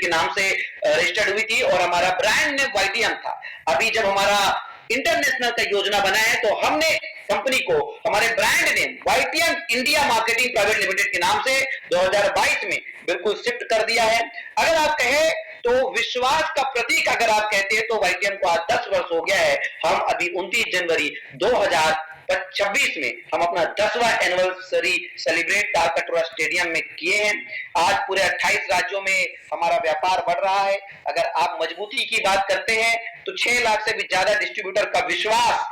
के नाम से रजिस्टर्ड हुई थी और हमारा ब्रांड नेम वाईटीएम था। अभी जब हमारा इंटरनेशनल का योजना बना है तो हमने कंपनी को हमारे brand name YTM India marketing private limited के नाम से 2022 में बिल्कुल शिफ्ट कर दिया है। अगर आप कहें तो विश्वास का प्रतीक अगर आप कहते हैं तो वाईटीएम को आज 10 वर्ष हो गया है। हम अभी 29 जनवरी 2026 में हम अपना 10वां एनिवर्सरी सेलिब्रेट तालकटोरा स्टेडियम में किए हैं। आज पूरे 28 राज्यों में हमारा व्यापार बढ़ रहा है। अगर आप मजबूती की बात करते हैं तो 6 लाख से भी ज्यादा डिस्ट्रीब्यूटर का विश्वास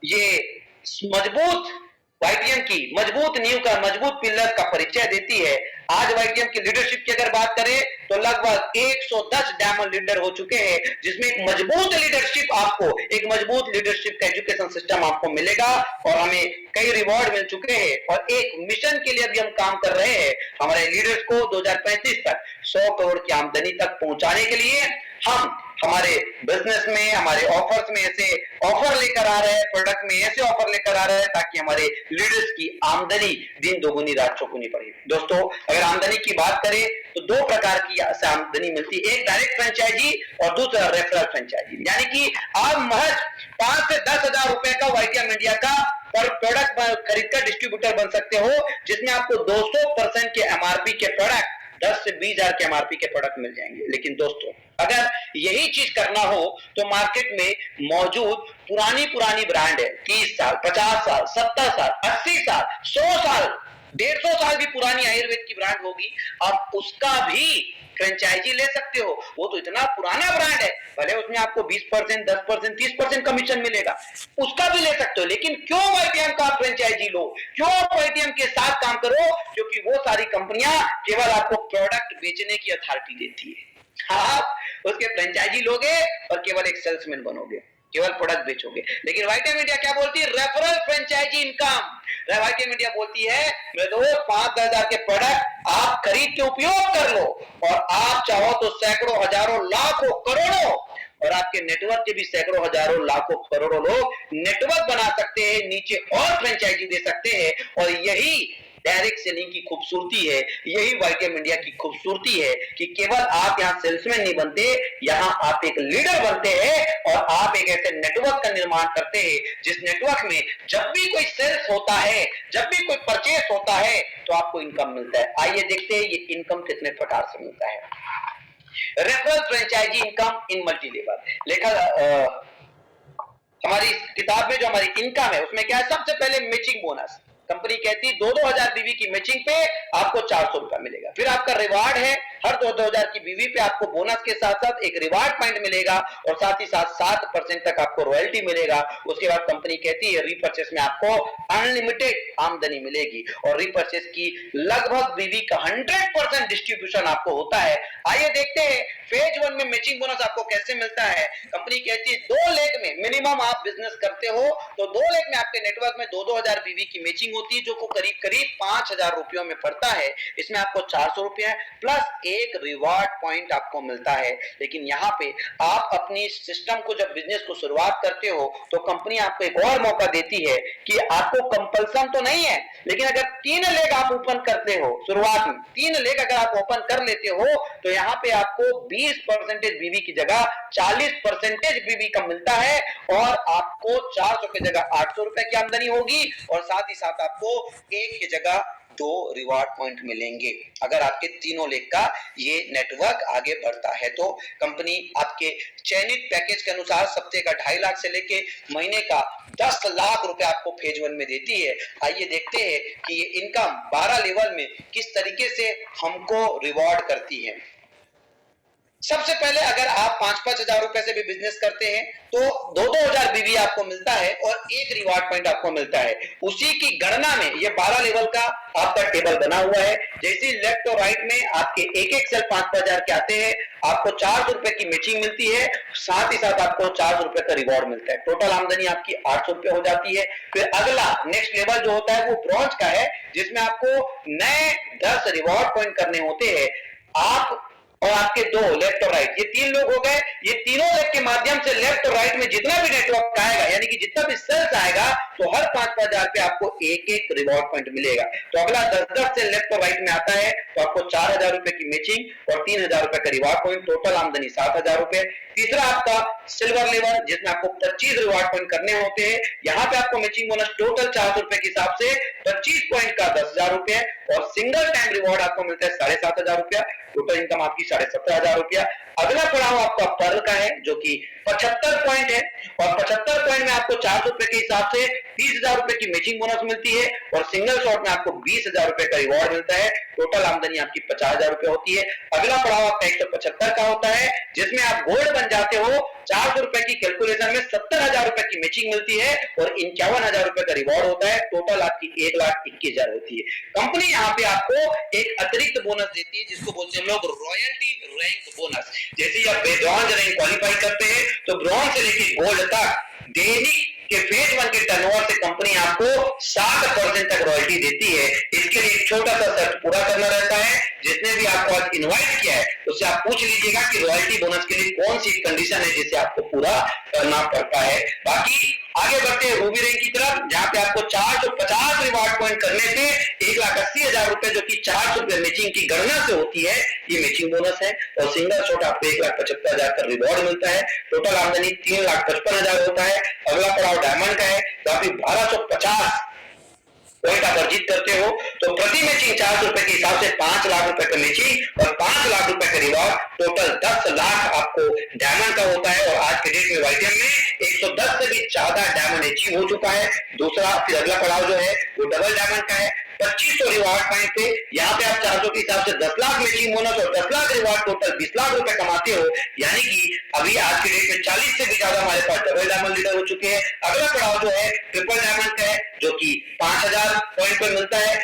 ये मजबूत वाईटीएम की मजबूत नींव का मजबूत पिलर का परिचय देती है। आज वाईटीएम की लीडरशिप की अगर बात करें तो लगभग 110 डायमंड लीडर हो चुके हैं, जिसमें एक मजबूत लीडरशिप आपको एक मजबूत लीडरशिप का एजुकेशन सिस्टम आपको मिलेगा और हमें कई रिवॉर्ड मिल चुके हैं और एक मिशन के लिए अभी हम काम कर रहे हैं। हमारे लीडर्स को 2035 तक 100 करोड़ की आमदनी तक पहुंचाने के लिए हम हमारे बिजनेस में हमारे ऑफर्स में ऐसे ऑफर लेकर आ रहे हैं, प्रोडक्ट में ऐसे ऑफर लेकर आ रहे हैं ताकि हमारे लीडर्स की आमदनी दिन दोगुनी रात चौगुनी बढ़े। दोस्तों अगर आमदनी की बात करें तो 2 प्रकार की आमदनी मिलती है, एक डायरेक्ट फ्रेंचाइजी और दूसरा रेफरल फ्रेंचाइजी। यानी कि आप महज 5 से 10 हजार रुपए का वाईटीएम इंडिया का पर प्रोडक्ट खरीदकर डिस्ट्रीब्यूटर बन सकते हो, जिसमें आपको 200% के एमआरपी के प्रोडक्ट 10 से 20 हजार के एमआरपी के प्रोडक्ट मिल जाएंगे। लेकिन दोस्तों अगर यही चीज करना हो तो मार्केट में मौजूद पुरानी ब्रांड है, 30 साल 50 साल 70 साल 80 साल 100 साल 150 साल भी पुरानी आयुर्वेद की ब्रांड होगी, आप उसका भी फ्रेंचाइजी ले सकते हो। वो तो इतना पुराना ब्रांड है, भले उसमें आपको 20% 10% 30% कमीशन मिलेगा, उसका भी ले सकते हो। लेकिन क्यों वाईटीएम का फ्रेंचाइजी लो, क्यों वाईटीएम के साथ काम करो? क्योंकि वो सारी कंपनियां केवल आपको प्रोडक्ट बेचने की अथॉरिटी देती है। आप उसके फ्रेंचाइजी लोगे और केवल एक सेल्समैन बनोगे, केवल प्रोडक्ट बेचोगे। लेकिन वाईटीएम इंडिया क्या बोलती है? Referral franchise income. YTM India बोलती है मेरे दोस्त 5-10 हजार के प्रोडक्ट आप खरीद के उपयोग कर लो और आप चाहो तो सैकड़ों हजारों लाखों करोड़ों और आपके नेटवर्क के भी सैकड़ों हजारों लाखों करोड़ों लोग नेटवर्क बना सकते हैं, नीचे और फ्रेंचाइजी दे सकते हैं। और यही डायरेक्ट सेलिंग की खूबसूरती है, यही वाईटीएम इंडिया की खूबसूरती है कि केवल आप यहां सेल्समैन नहीं बनते, यहां आप एक लीडर बनते हैं और आप एक ऐसे नेटवर्क का निर्माण करते हैं जिस नेटवर्क में जब भी कोई सेल्स होता है, जब भी कोई परचेस होता है तो आपको इनकम मिलता है। आइए देखते हैं ये इनकम कितने प्रकार से मिलता है। Referral franchise income in multi level लेखा हमारी किताब में जो हमारी इनकम है उसमें क्या है? सबसे पहले मैचिंग बोनस। कंपनी कहती है 2-2 हजार बीवी की मैचिंग पे आपको 400 रुपया मिलेगा। फिर आपका रिवार्ड है, हर 2-2 हजार की बीवी पे आपको बोनस के साथ साथ एक रिवार्ड पॉइंट मिलेगा और साथ ही साथ 7% तक आपको रॉयल्टी मिलेगा। उसके बाद कंपनी कहती है रीपर्चेस में आपको अनलिमिटेड आमदनी मिलेगी और रीपर्चेस की लगभग बीवी का 100% डिस्ट्रीब्यूशन आपको होता है। आइए देखते हैं फेज 1 में मैचिंग बोनस आपको कैसे मिलता है। कंपनी कहती है 2 लेग में मिनिमम आप बिजनेस करते हो तो 2 लेग में आपके नेटवर्क में 2-2 हजार बीवी की मैचिंग होती है, जो को करीब 5,000 रुपयों में पड़ता है। इसमें आपको 400 रुपया प्लस एक रिवार्ड पॉइंट आपको मिलता है। लेकिन यहाँ पे आप अपनी सिस्टम को जब बिजनेस को शुरुआत करते हो तो कंपनी आपको एक और मौका देती है कि आपको कंपल्सन तो नहीं है, लेकिन अगर 3 लेग आप ओपन करते हो शुरुआत में, 3 लेग अगर आप ओपन कर लेते हो तो यहाँ पे आपको 20% बीवी की जगह 40% बीवी का मिलता है और आपको 400 की जगह 800 रुपए की आमदनी होगी और साथ ही साथ आपको 1 की जगह 2 रिवार्ड पॉइंट मिलेंगे अगर आपके तीनों लेग का ये नेटवर्क आगे बढ़ता है। तो कंपनी आपके चयनित पैकेज के अनुसार सप्ताह का 2.5 लाख से लेके महीने का 10 लाख रुपए आपको फेज 1 में देती है। आइए देखते हैं कि ये इनकम 12 लेवल में किस तरीके से हमको रिवॉर्ड करती है। सबसे पहले अगर आप 5-5 हजार रुपए से भी बिजनेस करते हैं तो 2-2 हजार बीवी आपको मिलता है और एक रिवार्ड पॉइंट आपको मिलता है। उसी की गणना में ये 12 लेवल का आपका टेबल बना हुआ है। जैसे लेफ्ट और राइट में आपके एक सेल 5-5 हजार के आते हैं, आपको 400 रुपए की मैचिंग मिलती है, साथ ही साथ आपको 400 रुपए का रिवॉर्ड मिलता है। टोटल आमदनी आपकी 800 रुपए हो जाती है। फिर अगला नेक्स्ट लेवल जो होता है वो ब्रॉन्ज का है, जिसमें आपको नए 10 रिवॉर्ड पॉइंट करने होते हैं। आप और आपके दो लेफ्ट और राइट, ये तीन लोग हो गए। ये तीनों लेग के माध्यम से लेफ्ट और राइट में जितना भी नेटवर्क आएगा, यानी कि जितना भी सेल्स आएगा, तो हर 5,000 पे आपको एक एक रिवॉर्ड पॉइंट मिलेगा। तो अगला 10-10 से लेफ्ट और राइट में आता है तो आपको 4,000 रुपए की मैचिंग और 3,000 रुपए का रिवॉर्ड पॉइंट, टोटल आमदनी 7,000 रुपए। तीसरा आपका सिल्वर लेवल, जिसमें आपको 25 रिवॉर्ड पॉइंट करने होते हैं। यहां पे आपको मैचिंग बोनस टोटल 400 रुपए के हिसाब से 25 पॉइंट का 10,000 रुपए और सिंगल टाइम रिवॉर्ड आपको मिलता है 7,500 रुपया। टोटल इनकम आपकी 17,500 रुपया। अगला पड़ाव आपका पर्ल का है जो कि 75 पॉइंट है और 75 पॉइंट में आपको 400 रुपए के हिसाब से 30,000 रुपए की मैचिंग बोनस मिलती है और सिंगल शॉट में आपको 20,000 रुपए का रिवॉर्ड मिलता है। टोटल आमदनी आपकी 50,000 रुपए होती है। अगला पड़ाव आपका 175 का होता है, जिसमें आप गोल्ड बन जाते हो। 400 रुपए की कैलकुलेशन में 70,000 रुपए की मैचिंग मिलती है और 51,000 रुपए का रिवॉर्ड होता है। टोटल आपकी 1,21,000 होती है। कंपनी यहाँ पे आपको एक अतिरिक्त बोनस देती है जिसको बोलते हैं हम लोग रॉयल्टी रैंक बोनस। जैसे आप ब्रॉन्ज रैंक क्वालिफाई करते हैं तो ब्रॉन्ज से लेकर गोल्ड तक दैनिक के फेज 1 के टर्नओवर से कंपनी आपको 60% तक रॉयल्टी देती है। इसके लिए एक छोटा सा शर्त पूरा करना रहता है। जिसने भी आपको आज इनवाइट किया है उससे आप पूछ लीजिएगा कि रॉयल्टी बोनस के लिए कौन सी कंडीशन है जिसे आपको पूरा करना पड़ता है। बाकी आगे बढ़ते हैं रूबी रैंक की तरफ, जहां पे आपको 450 रिवॉर्ड पॉइंट करने से 1,80,000 रुपए जो कि 400 रुपए मैचिंग की गणना से होती है, ये मैचिंग बोनस है और सिंगल शॉट आपको 1,75,000 का रिवॉर्ड मिलता है। टोटल आमदनी 3,55,000 होता है। अगला पड़ाव डायमंड का है, तो आप 1250 पॉइंट आप अर्जित करते हो तो प्रति मैचिंग 400 रुपए के हिसाब से 5 लाख रुपए का मैचिंग और 5 लाख रुपए का रिवॉर्ड, टोटल 10 लाख आपको डायमंड का होता है। और आज के डेट में वाईटीएम में 110 से भी ज्यादा डायमंड अचीव हो चुका है। दूसरा फिर अगला पड़ाव जो है वो डबल डायमंड का है, 2500 रिवॉर्ड पॉइंट पे। यहाँ पे आप 400 के हिसाब से 10 लाख मैचिंग बोनस और 10 लाख रिवॉर्ड, टोटल 20 लाख रुपए कमाते हो। यानी कि अभी आज के डेट में 40 से भी ज्यादा हमारे पास डबल डायमंड लीडर हो चुके हैं। अगला पड़ाव जो है ट्रिपल डायमंड का है जो कि 5,000 पॉइंट पर मिलता है।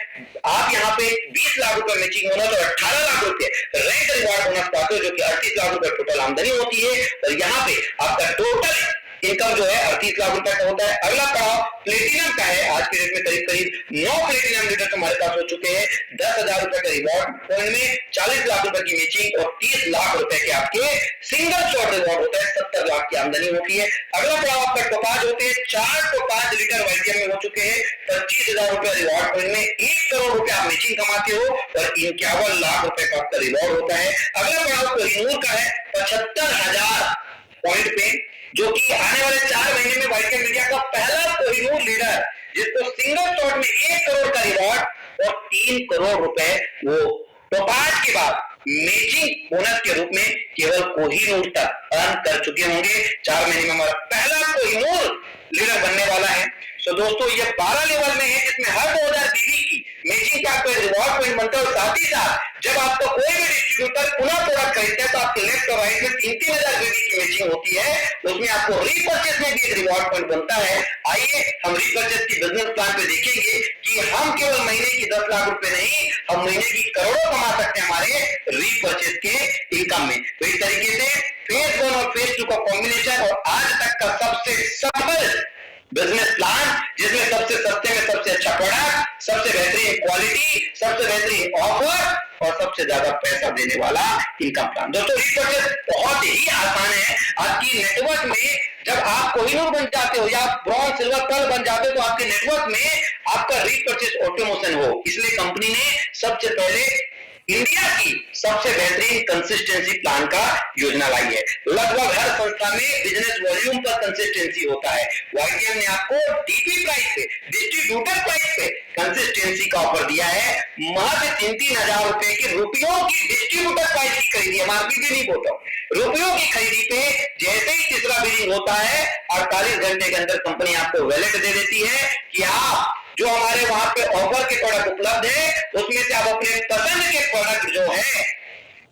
आप यहाँ पे 20 लाख रुपए मैचिंग बोनस और 18 लाख रुपए रैंक रिवॉर्ड बोनस पाते हो जो कि 38 लाख रुपए टोटल आमदनी होती है। और यहाँ पे आपका टोटल इनकम जो है 38 लाख रुपए का होता है। अगला पड़ाव प्लेटिनम का है। आज के डेट में करीब करीब 9 प्लेटिनम लीडर हमारे पास हो चुके हैं। 10,000 रुपए का रिवॉर्ड पॉइंट में 40 लाख रुपए की मैचिंग और 30 लाख रुपए के आपके सिंगल शॉट रिवॉर्ड होता है। 70 लाख की आमदनी होती है। अगला पड़ाव आपका टोपाज होते हैं। 4 टोपाज लीडर वाईटीएम में हो चुके हैं। 25,000 रुपए रिवॉर्ड पॉइंट में 1 करोड़ रुपए आप मैचिंग कमाते हो और 51 लाख रुपए का आपका रिवॉर्ड होता है। अगला पड़ाव कोहिनूर का है 75,000 पॉइंट पे, जो कि आने वाले 4 महीने में वाईटीएम इंडिया का पहला कोहिनूर लीडर, जिसको सिंगल शॉट में 1 करोड़ का रिवॉर्ड और 3 करोड़ रुपए वो टोपाज के बाद मैचिंग बोनस के रूप में केवल कोहिनूर तक अर्न कर चुके होंगे। 4 महीने में हमारा पहला कोहिनूर लीडर बनने वाला है। तो दोस्तों ये 12 लेवल में है, जिसमें हर 2000 बीवी की मैचिंग का आपको रिवॉर्ड पॉइंट बनता है। और साथ ही साथ जब आपका कोई भी डिस्ट्रीब्यूटर पुनः प्रोडक्ट खरीदता है तो आपके लेफ्ट और राइट में 3,000 बीवी की मैचिंग होती है। उसमें आपको रीपर्चेस में भी एक रिवॉर्ड पॉइंट बनता है। आइए हम रीपर्चेस की बिजनेस प्लान पे देखेंगे कि हम केवल महीने की 10 लाख रुपए नहीं, हम महीने की करोड़ों कमा सकते हैं हमारे रीपर्चेस के इनकम में। तो इस तरीके से फेज 1 और फेज 2 का कॉम्बिनेशन और आज तक का सबसे सफल बिजनेस प्लान, जिसमें सबसे सस्ते में सबसे अच्छा प्रोडक्ट, सबसे बेहतरीन क्वालिटी, सबसे बेहतरीन ऑफर और सबसे ज्यादा पैसा देने वाला इनकम प्लान। दोस्तों रीपर्चेस बहुत ही आसान है। आपकी नेटवर्क में जब आप कोहिनूर बन जाते हो या ब्रॉन्ज सिल्वर पर्ल बन जाते हो तो आपके नेटवर्क में आपका रीपर्चेस ऑटोमेशन हो, इसलिए कंपनी ने सबसे पहले इंडिया की सबसे बेहतरीन कंसिस्टेंसी प्लान का योजना लाई है। लगभग हर संस्था में बिजनेस वॉल्यूम पर कंसिस्टेंसी होता है। वाईटीएम ने आपको डीपी प्राइस पे, डिस्ट्रीब्यूटर प्राइस पे कंसिस्टेंसी का ऑफर दिया है। महज 3-3 हजार रुपए की रुपयों की डिस्ट्रीब्यूटर प्राइस की खरीदी, एमआरपी भी नहीं बोलता, रुपयों की खरीदी पे जैसे ही तीसरा बिलिंग होता है 48 घंटे के अंदर कंपनी आपको वैलेट दे देती है कि आप जो हमारे वहां पे ऑफर के प्रोडक्ट उपलब्ध है उसमें से आप अपने पसंद के प्रोडक्ट जो है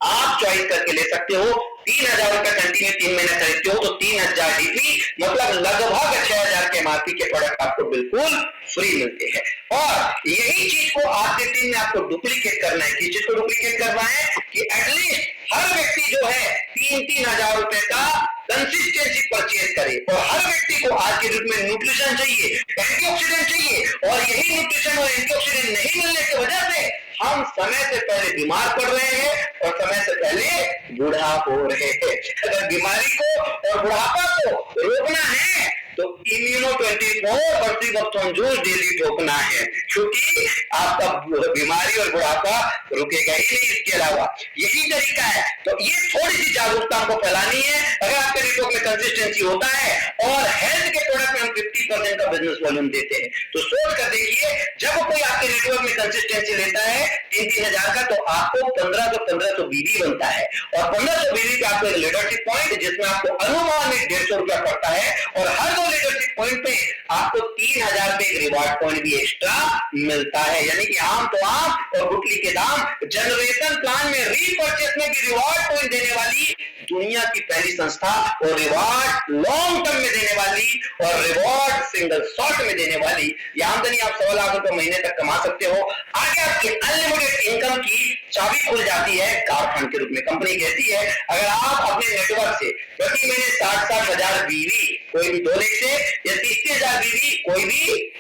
आप चॉइस करके ले सकते हो। 3,000 रुपए कंटिन्यू 3 महीने खरीदते हो तो 3,000 डीपी, मतलब लगभग 6,000 के एमआरपी के प्रोडक्ट आपको बिल्कुल फ्री मिलते हैं। और यही चीज को आज के दिन में आपको डुप्लीकेट करना है। किस चीज को डुप्लीकेट करना है कि एटलीस्ट हर व्यक्ति जो है 3-3 हजार रुपए का कंसिस्टेंसी परचेज करे। और हर व्यक्ति को आज के युग में न्यूट्रिशन चाहिए, एंटीऑक्सीडेंट चाहिए, और यही न्यूट्रिशन और एंटीऑक्सीडेंट नहीं मिलने की वजह से हम समय से पहले बीमार पड़ रहे हैं और समय से पहले बूढ़ा हो रहे हैं। अगर बीमारी को और बुढ़ापा को रोकना है तो इम्यूनो 24 जूस डेली ठोकना है, क्योंकि आपका बीमारी और बुढ़ापा रुकेगा ही नहीं। इसके अलावा यही तरीका है। तो ये थोड़ी सी जागरूकता हमको फैलानी है। अगर आपके नेटवर्क में कंसिस्टेंसी होता है और हेल्थ के प्रोडक्ट में हम 50% का बिजनेस वॉल्यूम देते हैं, तो सोच कर देखिए, जब कोई आपके नेटवर्क में कंसिस्टेंसी लेता है 3-3 हजार का, तो आपको 1500 बीवी बनता है, और 1500 बीवी पे आपको एक लीडरशिप पॉइंट, जिसमें आपको अनुमान में 150 रुपया पड़ता है, और हर लीडरशिप पॉइंट पे आपको 3000 पे एक रिवार्ड पॉइंट भी एक्स्ट्रा मिलता है। यानी कि आम तो आम और गुटली के दाम। जनरेशन प्लान में रीपर्चेस में भी रिवार्ड पॉइंट देने वाली दुनिया की पहली संस्था, और रिवार्ड लॉन्ग टर्म में देने वाली, और रिवार्ड सिंगल शॉट में देने वाली। ये आमदनी आप 1.25 लाख रुपए महीने तक कमा सकते हो। आगे आपकी अनलिमिटेड इनकम की चाबी खुल जाती है कार फंड के रूप में। कंपनी कहती है, अगर आप अपने नेटवर्क से प्रति महीने 60-60 हजार बीवी, कोई भी 2 लाख से, या 30-30 हजार बीवी, कोई भी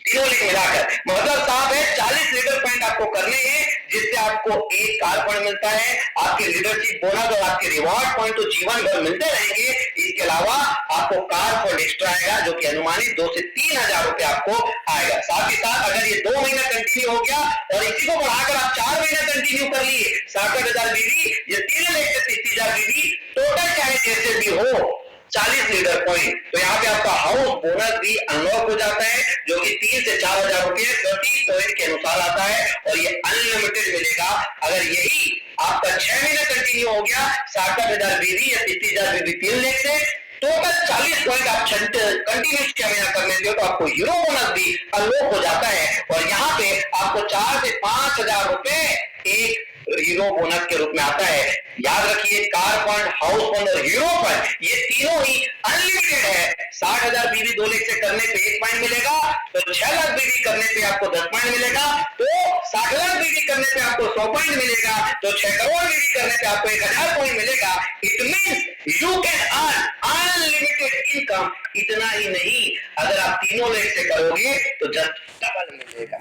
3 लाख मिलाकर, मतलब साहब है 40 लीडर पॉइंट आपको करने हैं, जिससे आपको एक कार फंड मिलता है। आपके लीडरशिप बोनस और आपके रिवॉर्ड पॉइंट तो जीवन भर मिलते रहेंगे। इसके अलावा आपको कार फंड एक्स्ट्रा आएगा, जो कि अनुमानित 2 से 3 हजार रुपए आपको आएगा। साथ ही साथ अगर ये 2 महीना कंटिन्यू हो गया और इसी को बढ़ाकर आप 4 महीना कंटिन्यू कर लिए, 60-60 हजार बीवी, ये 3 लाख से 30 हजार बीवी, टोटल चाहे जैसे भी हो 40 लीडर पॉइंट, तो यहाँ पे आपका हाउस बोनस भी अनलॉक हो जाता है, जो कि 3 से 4 हजार रुपए प्रति पॉइंट के अनुसार आता है, और ये अनलिमिटेड मिलेगा। अगर यही आपका 6 महीना कंटिन्यू हो गया, 60-60 हजार बीवी या 30 हजार बीवी 3 लाख से, टोटल 40 पॉइंट आप कंटिन्यू 6 महीना कर लेते हो, तो आपको हीरो बोनस भी अनलॉक हो जाता है। और यहाँ पे आपको 4 से 5 हजार रुपए एक हीरो बोनस के रूप में आता है। याद रखिए, कार फंड, हाउस फंड और हीरो फंड, ये तीनों ही अनलिमिटेड है। 60 हजार बीवी 2 लाख से करने पे 1 पॉइंट मिलेगा, तो 6 लाख बीवी करने पे आपको 10 पॉइंट मिलेगा, तो 60 लाख बीवी करने पे आपको 100 पॉइंट मिलेगा, तो 6 करोड़ बीवी करने पे आपको 1000 पॉइंट मिलेगा। It means you can earn unlimited income. इतना ही नहीं, अगर आप तीनों लाख से करोगे तो जस्ट डबल मिलेगा,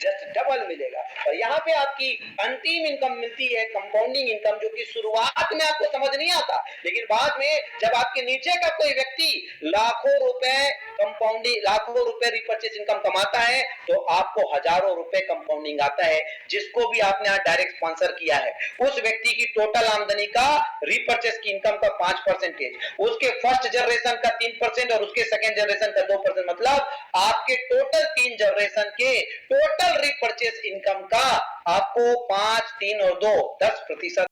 जस्ट डबल मिलेगा। और यहाँ पे आपकी अंतिम इनकम मिलती है, कंपाउंडिंग इनकम, जो कि शुरुआत में आपको समझ नहीं आता, लेकिन बाद में जब आपके नीचे का कोई व्यक्ति लाखों रुपए कंपाउंडिंग, लाखों रुपए रिपर्चेस इनकम कमाता है, तो आपको हजारों रुपए कंपाउंडिंग आता है। जिसको भी आपने आज डायरेक्ट स्पॉन्सर किया है, उस व्यक्ति की टोटल आमदनी का रिपर्चेस की इनकम का 5%, उसके फर्स्ट जनरेशन का 3% और उसके सेकेंड जनरेशन का 2%, मतलब आपके टोटल 3 जनरेशन के टोटल रिपर्चेस इनकम का आपको 5, 3 और 2 10%